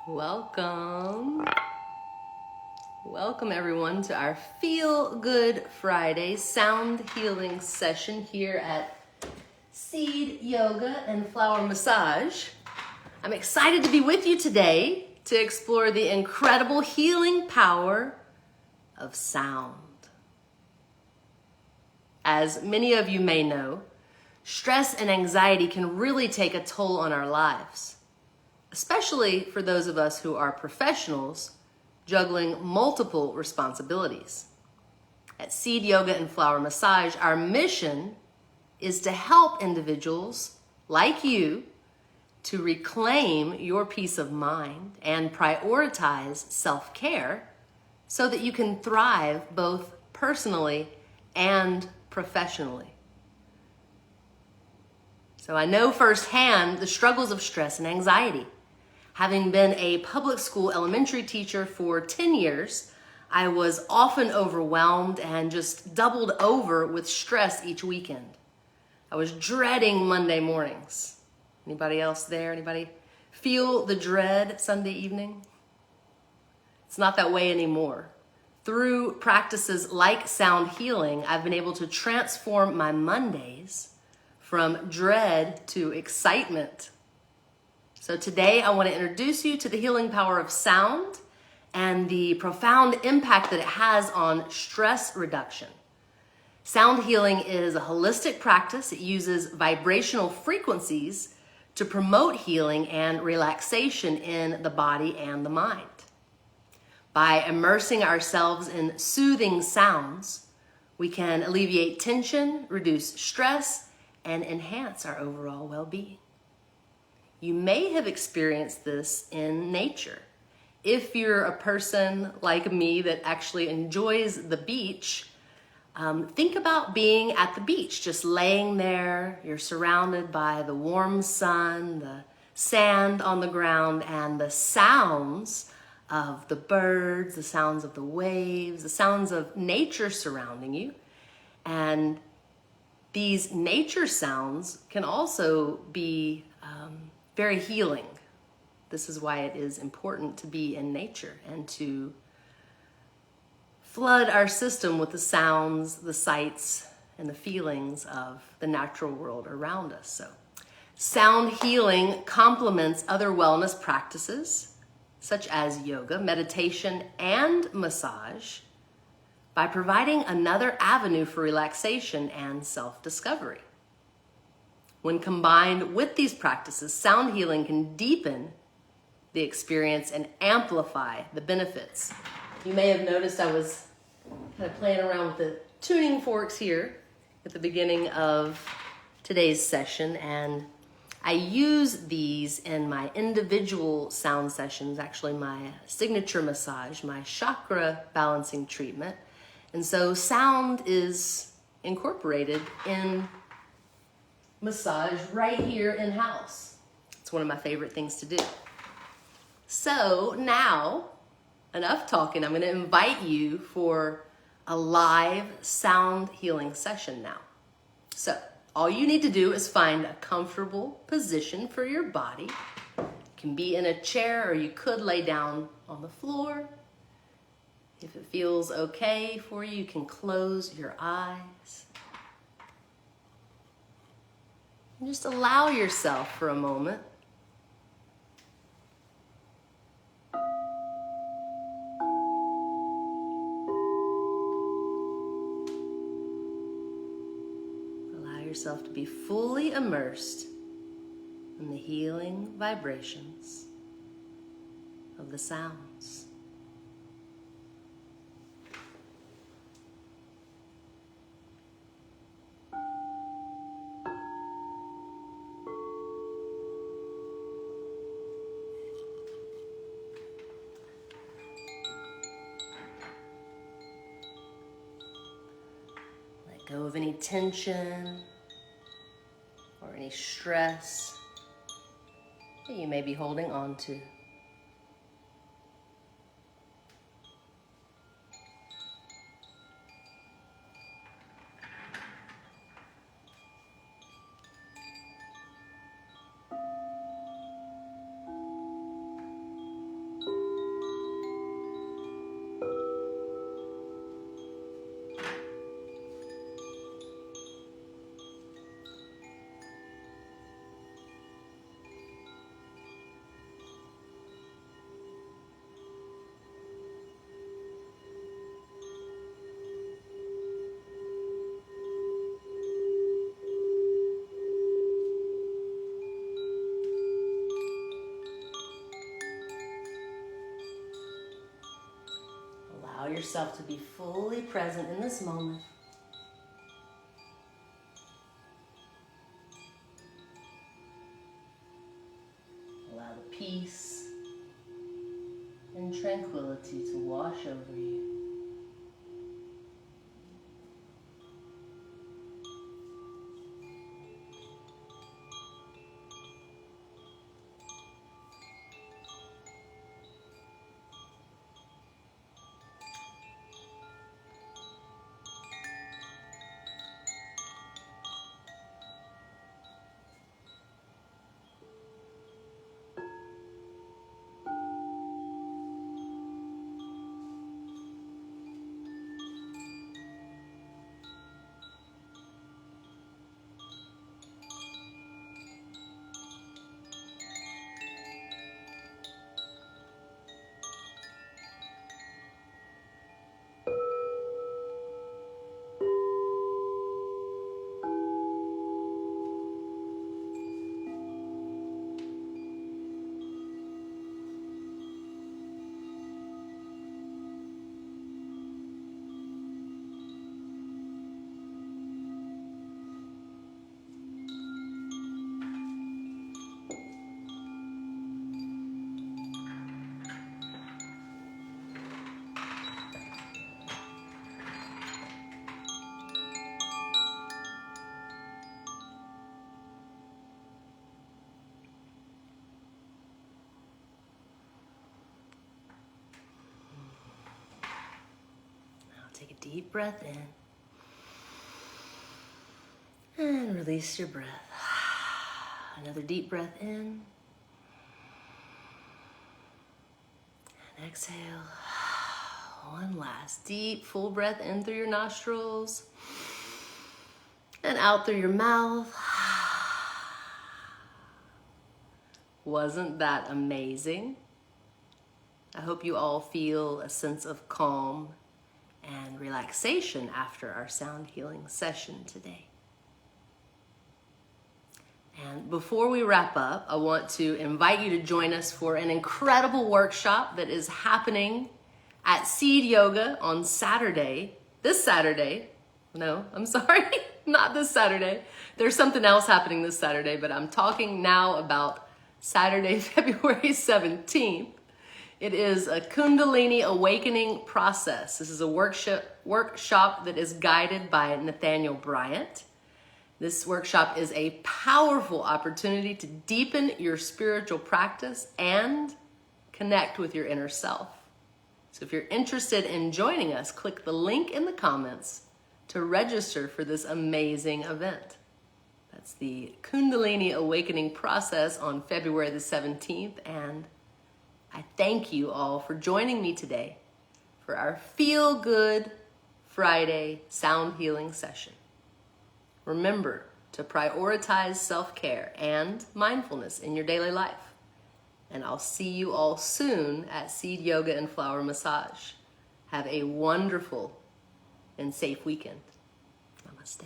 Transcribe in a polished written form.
Welcome. Welcome everyone to our Feel Good Friday sound healing session here at Seed Yoga and Flower Massage. I'm excited to be with you today to explore the incredible healing power of sound. As many of you may know, stress and anxiety can really take a toll on our lives, especially for those of us who are professionals juggling multiple responsibilities. At Seed Yoga and Flower Massage, our mission is to help individuals like you to reclaim your peace of mind and prioritize self-care so that you can thrive both personally and professionally. So I know firsthand the struggles of stress and anxiety. Having been a public school elementary teacher for 10 years, I was often overwhelmed and just doubled over with stress each weekend. I was dreading Monday mornings. Anybody else there? Anybody feel the dread Sunday evening? It's not that way anymore. Through practices like sound healing, I've been able to transform my Mondays from dread to excitement. So today I want to introduce you to the healing power of sound and the profound impact that it has on stress reduction. Sound healing is a holistic practice. It uses vibrational frequencies to promote healing and relaxation in the body and the mind. By immersing ourselves in soothing sounds, we can alleviate tension, reduce stress, and enhance our overall well-being. You may have experienced this in nature. If you're a person like me that actually enjoys the beach, think about being at the beach, just laying there. You're surrounded by the warm sun, the sand on the ground, and the sounds of the birds, the sounds of the waves, the sounds of nature surrounding you. And these nature sounds can also be very healing. This is why it is important to be in nature and to flood our system with the sounds, the sights, and the feelings of the natural world around us. So, sound healing complements other wellness practices such as yoga, meditation, and massage by providing another avenue for relaxation and self-discovery. When combined with these practices, sound healing can deepen the experience and amplify the benefits. You may have noticed I was kind of playing around with the tuning forks here at the beginning of today's session, and I use these in my individual sound sessions, actually my signature massage, my chakra balancing treatment. And so sound is incorporated in massage right here in-house. It's one of my favorite things to do. So now, enough talking, I'm going to invite you for a live sound healing session now. So all you need to do is find a comfortable position for your body. You can be in a chair or you could lay down on the floor. If it feels okay for you, you can close your eyes. And just allow yourself for a moment yourself to be fully immersed in the healing vibrations of the sounds. Let go of any tension or any stress that you may be holding on to. yourself to be fully present in this moment. Allow the peace and tranquility to wash over you. Take a deep breath in and release your breath. Another deep breath in and exhale. One last deep full breath in through your nostrils and out through your mouth. Wasn't that amazing? I hope you all feel a sense of calm and relaxation after our sound healing session today. And before we wrap up, I want to invite you to join us for an incredible workshop that is happening at Seed Yoga on Saturday. This Saturday. No, I'm sorry, not this Saturday. There's something else happening this Saturday, but I'm talking now about Saturday, February 17th. It is a Kundalini awakening process. This is a workshop that is guided by Nathaniel Bryant. This workshop is a powerful opportunity to deepen your spiritual practice and connect with your inner self. So if you're interested in joining us, click the link in the comments to register for this amazing event. That's the Kundalini awakening process on February the 17th, and I thank you all for joining me today for our Feel Good Friday sound healing session. Remember to prioritize self-care and mindfulness in your daily life. And I'll see you all soon at Seed Yoga and Flower Massage. Have a wonderful and safe weekend. Namaste.